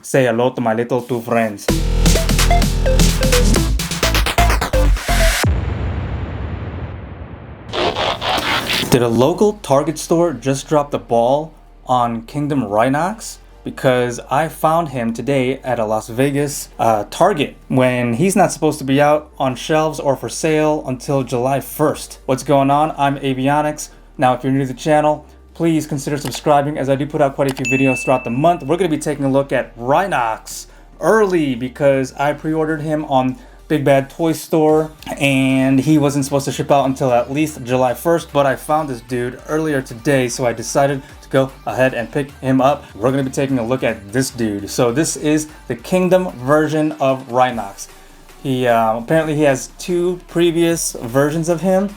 Say hello to my little two friends. Did a local Target store just drop the ball on Kingdom Rhinox? Because I found him today at a Las Vegas Target when he's not supposed to be out on shelves or for sale until July 1st. What's going on? I'm Avionics. Now, if you're new to the channel, please consider subscribing as I do put out quite a few videos throughout the month. We're going to be taking a look at Rhinox early because I pre-ordered him on Big Bad Toy Store and he wasn't supposed to ship out until at least July 1st, but I found this dude earlier today, so I decided to go ahead and pick him up. We're going to be taking a look at this dude. So this is the Kingdom version of Rhinox. He apparently he has two previous versions of him.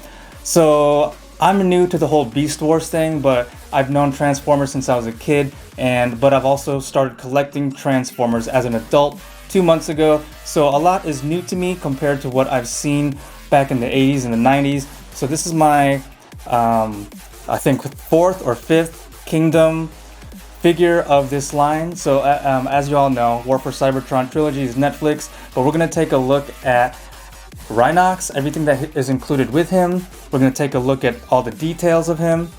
So I'm new to the whole Beast Wars thing, but I've known Transformers since I was a kid, but I've also started collecting Transformers as an adult 2 months ago, so a lot is new to me compared to what I've seen back in the 80s and the 90s. So this is my I think fourth or fifth Kingdom figure of this line. So as you all know, War for Cybertron trilogy is Netflix, but we're going to take a look at Rhinox, everything that is included with him. We're going to take a look at all the details of him,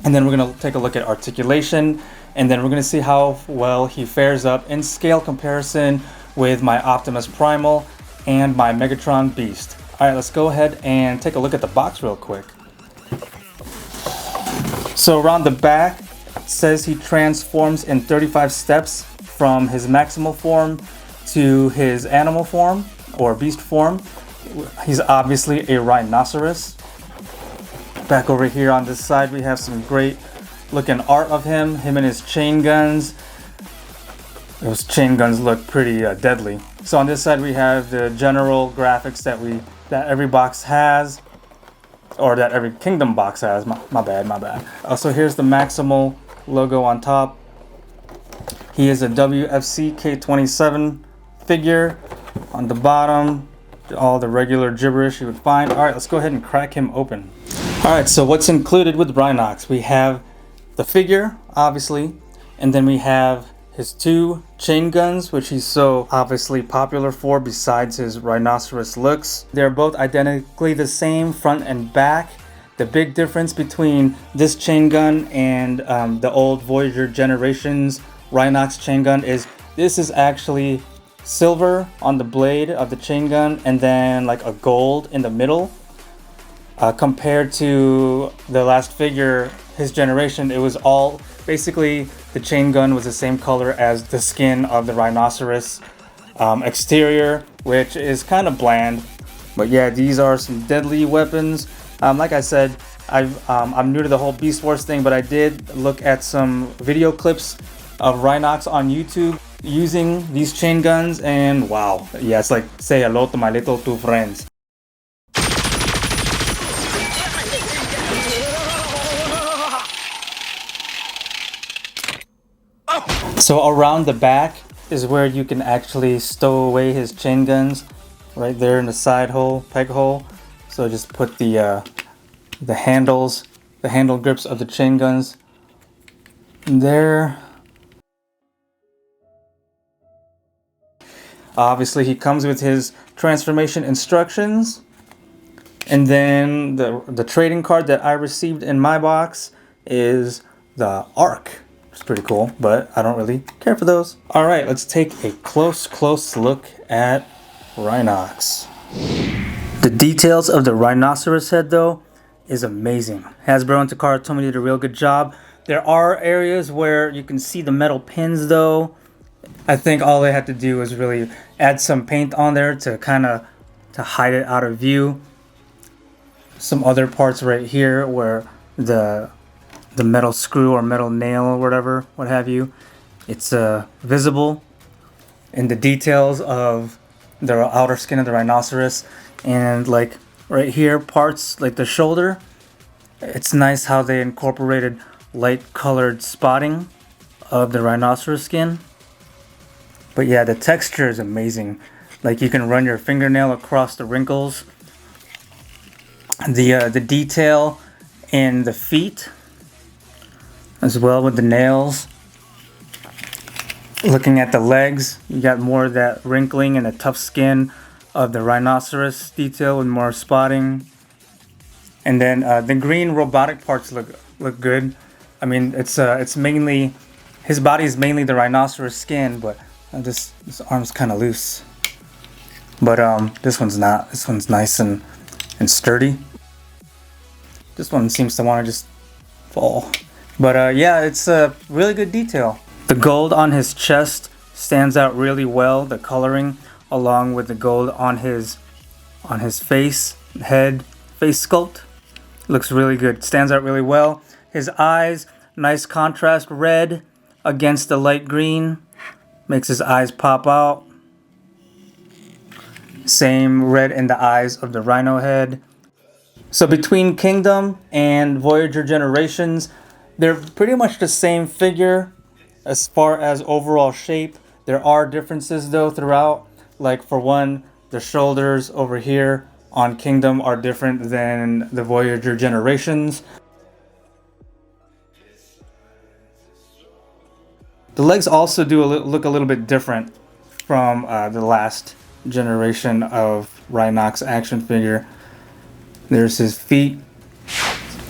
and then we're going to take a look at Articulation, and then we're going to see how well he fares up in scale comparison with my Optimus Primal and my Megatron Beast. Alright, let's go ahead and take a look at the box real quick. So around the back, it says he transforms in 35 steps from his maximal form to his animal form or beast form. He's obviously a rhinoceros. Back over here on this side, we have some great looking art of him and his chain guns. Those chain guns look pretty deadly. So on this side we have the general graphics that every box has, or that every Kingdom box has. My bad. Also, here's the Maximal logo on top. He is a WFC K27 figure. On the bottom, all the regular gibberish you would find. Alright, let's go ahead and crack him open. Alright, so what's included with Rhinox? We have the figure, obviously, and then we have his two chain guns, which he's so obviously popular for besides his rhinoceros looks. They're both identically the same front and back. The big difference between this chain gun and the old Voyager Generations Rhinox chain gun is this is actually silver on the blade of the chain gun and then like a gold in the middle. Compared to the last figure, his generation, it was all basically the chain gun was the same color as the skin of the rhinoceros exterior, which is kind of bland. But yeah, these are some deadly weapons. Like I said, I'm new to the whole Beast Wars thing, but I did look at some video clips of Rhinox on YouTube using these chain guns, and wow, yeah, it's like say hello to my little two friends. So around the back is where you can actually stow away his chain guns, right there in the side hole, peg hole. So just put the handle grips of the chain guns in there. Obviously he comes with his transformation instructions, and then the trading card that I received in my box is the Arc. It's pretty cool, but I don't really care for those. All right, let's take a close look at Rhinox. The details of the rhinoceros head, though, is amazing. Hasbro and Takara Tomy did a real good job. There are areas where you can see the metal pins, though. I think all they had to do was really add some paint on there to to hide it out of view. Some other parts right here where the metal screw or metal nail or whatever, what have you, it's visible in the details of the outer skin of the rhinoceros. And like right here, parts like the shoulder, it's nice how they incorporated light colored spotting of the rhinoceros skin. But yeah, the texture is amazing. Like you can run your fingernail across the wrinkles. The detail in the feet as well with the nails. Looking at the legs, you got more of that wrinkling and the tough skin of the rhinoceros detail with more spotting. And then the green robotic parts look good. I mean, it's mainly, his body is mainly the rhinoceros skin, but this arm's kind of loose. But this one's not. This one's nice and sturdy. This one seems to want to just fall. But yeah, it's a really good detail. The gold on his chest stands out really well. The coloring, along with the gold on his face, head, face sculpt, looks really good. Stands out really well. His eyes, nice contrast red against the light green, makes his eyes pop out. Same red in the eyes of the rhino head. So between Kingdom and Voyager Generations, they're pretty much the same figure as far as overall shape. There are differences though throughout. Like for one, the shoulders over here on Kingdom are different than the Voyager Generations. The legs also do look a little bit different from the last generation of Rhinox action figure. There's his feet.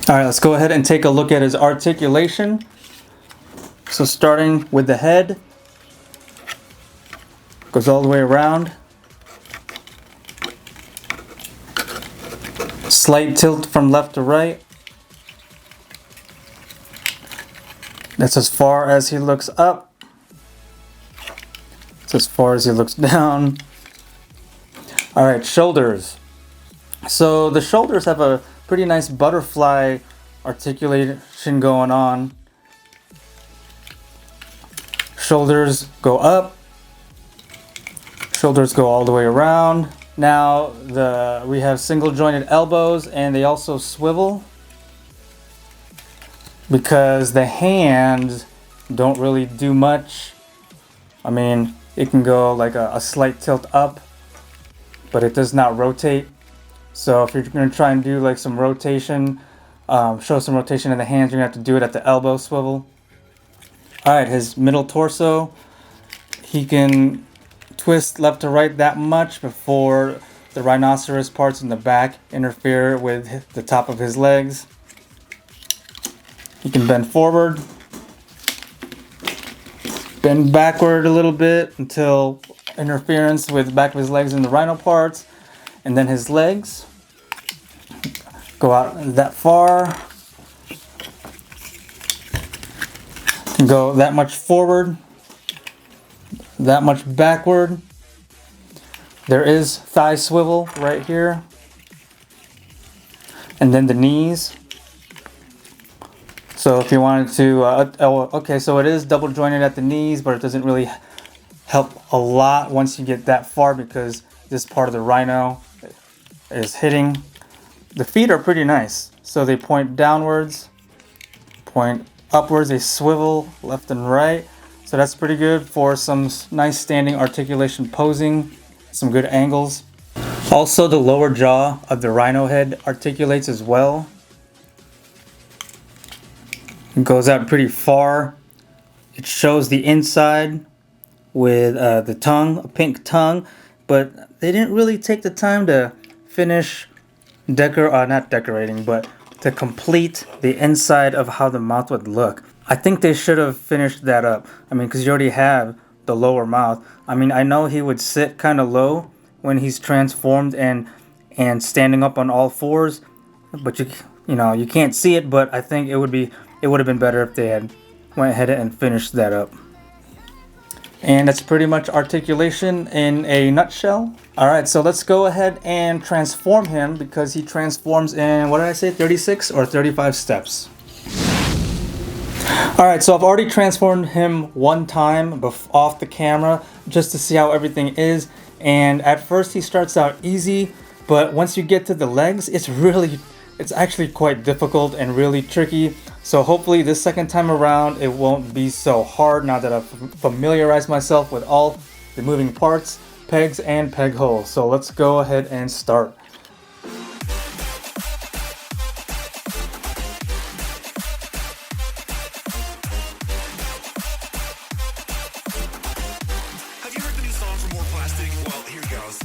Alright, let's go ahead and take a look at his articulation. So starting with the head, goes all the way around. Slight tilt from left to right. That's as far as he looks up. That's as far as he looks down. Alright, shoulders. So the shoulders have a pretty nice butterfly articulation going on. Shoulders go up. Shoulders go all the way around. Now we have single jointed elbows, and they also swivel because the hands don't really do much. I mean, it can go like a slight tilt up, but it does not rotate. So if you're going to try and do like some rotation, show some rotation in the hands, you're going to have to do it at the elbow swivel. Alright, his middle torso, he can twist left to right that much before the rhinoceros parts in the back interfere with the top of his legs. He can bend forward, bend backward a little bit until interference with the back of his legs and the rhino parts, and then his legs go out that far, can go that much forward, that much backward. There is thigh swivel right here, and then the knees. So if you wanted to, okay, so it is double jointed at the knees, but it doesn't really help a lot once you get that far because this part of the rhino is hitting. The feet are pretty nice. So they point downwards, point upwards, they swivel left and right. So that's pretty good for some nice standing articulation posing, some good angles. Also the lower jaw of the rhino head articulates as well. It goes out pretty far. It shows the inside with the tongue, a pink tongue, but they didn't really take the time to finish not decorating, but to complete the inside of how the mouth would look. I think they should have finished that up. I mean, because you already have the lower mouth. I mean, I know he would sit kind of low when he's transformed and standing up on all fours, but you know you can't see it. But I think it would have been better if they had went ahead and finished that up. And that's pretty much articulation in a nutshell. Alright, so let's go ahead and transform him because he transforms in, what did I say, 36 or 35 steps. Alright, so I've already transformed him one time off the camera just to see how everything is. And at first he starts out easy, but once you get to the legs, it's actually quite difficult and really tricky. So hopefully this second time around it won't be so hard now that I've familiarized myself with all the moving parts, pegs, and peg holes. So let's go ahead and start. goes.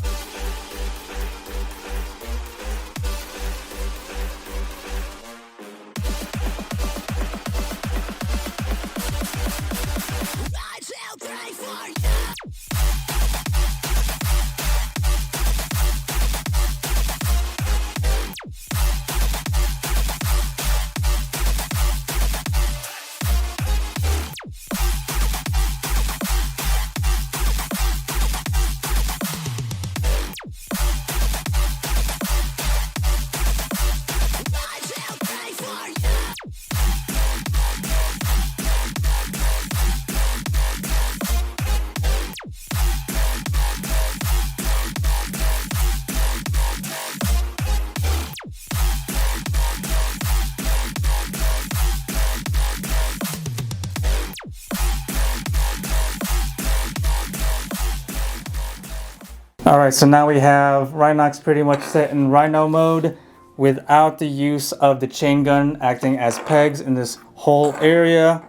Alright, so now we have Rhinox pretty much set in Rhino mode without the use of the chain gun acting as pegs in this whole area.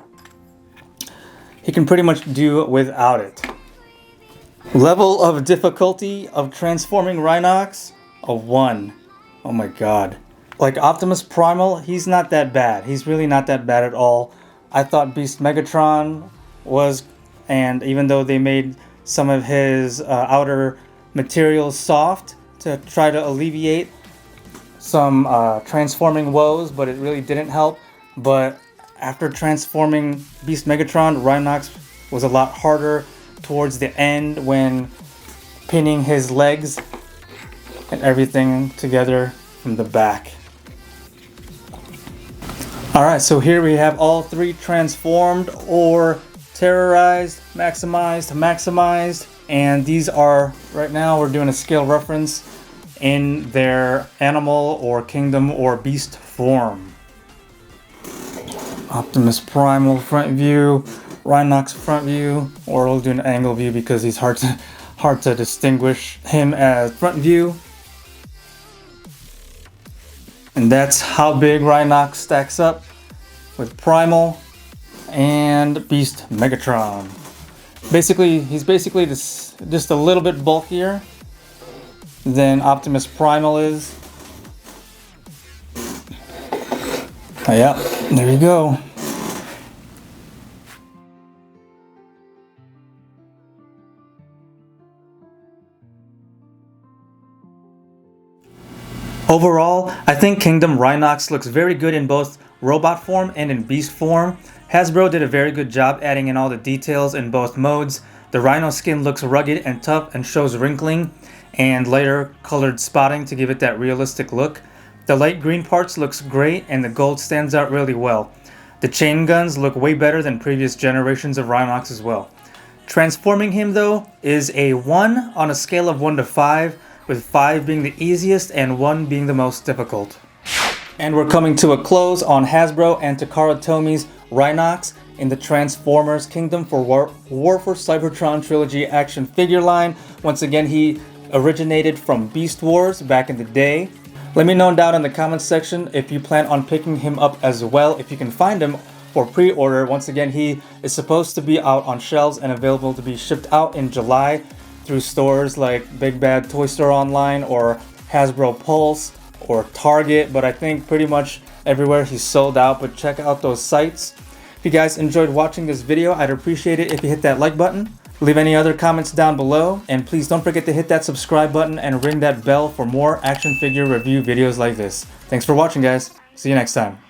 He can pretty much do without it. Level of difficulty of transforming Rhinox, a 1. Oh my god. Like Optimus Primal, he's not that bad. He's really not that bad at all. I thought Beast Megatron was, and even though they made some of his outer materials soft to try to alleviate some transforming woes, but it really didn't help. But after transforming Beast Megatron, Rhinox was a lot harder towards the end when pinning his legs and everything together from the back. Alright, so here we have all three transformed or terrorized, maximized, and these are, right now we're doing a scale reference in their animal or kingdom or beast form. Optimus Primal front view, Rhinox front view, or we'll do an angle view because he's hard to distinguish him as front view. And that's how big Rhinox stacks up with Primal and Beast Megatron. He's basically just a little bit bulkier than Optimus Primal is. Oh, yeah, there you go. Overall, I think Kingdom Rhinox looks very good in both robot form and in beast form. Hasbro did a very good job adding in all the details in both modes. The Rhino skin looks rugged and tough and shows wrinkling and lighter colored spotting to give it that realistic look. The light green parts looks great and the gold stands out really well. The chain guns look way better than previous generations of Rhinox as well. Transforming him though is a 1 on a scale of 1 to 5, with 5 being the easiest and 1 being the most difficult. And we're coming to a close on Hasbro and Takara Tomi's Rhinox in the Transformers Kingdom for War for Cybertron Trilogy action figure line. Once again, he originated from Beast Wars back in the day. Let me know down in the comments section if you plan on picking him up as well, if you can find him for pre-order. Once again, he is supposed to be out on shelves and available to be shipped out in July through stores like Big Bad Toy Store Online or Hasbro Pulse or Target, but I think pretty much everywhere he's sold out. But check out those sites. If you guys enjoyed watching this video, I'd appreciate it if you hit that like button, leave any other comments down below, and please don't forget to hit that subscribe button and ring that bell for more action figure review videos like this. Thanks for watching, guys. See you next time.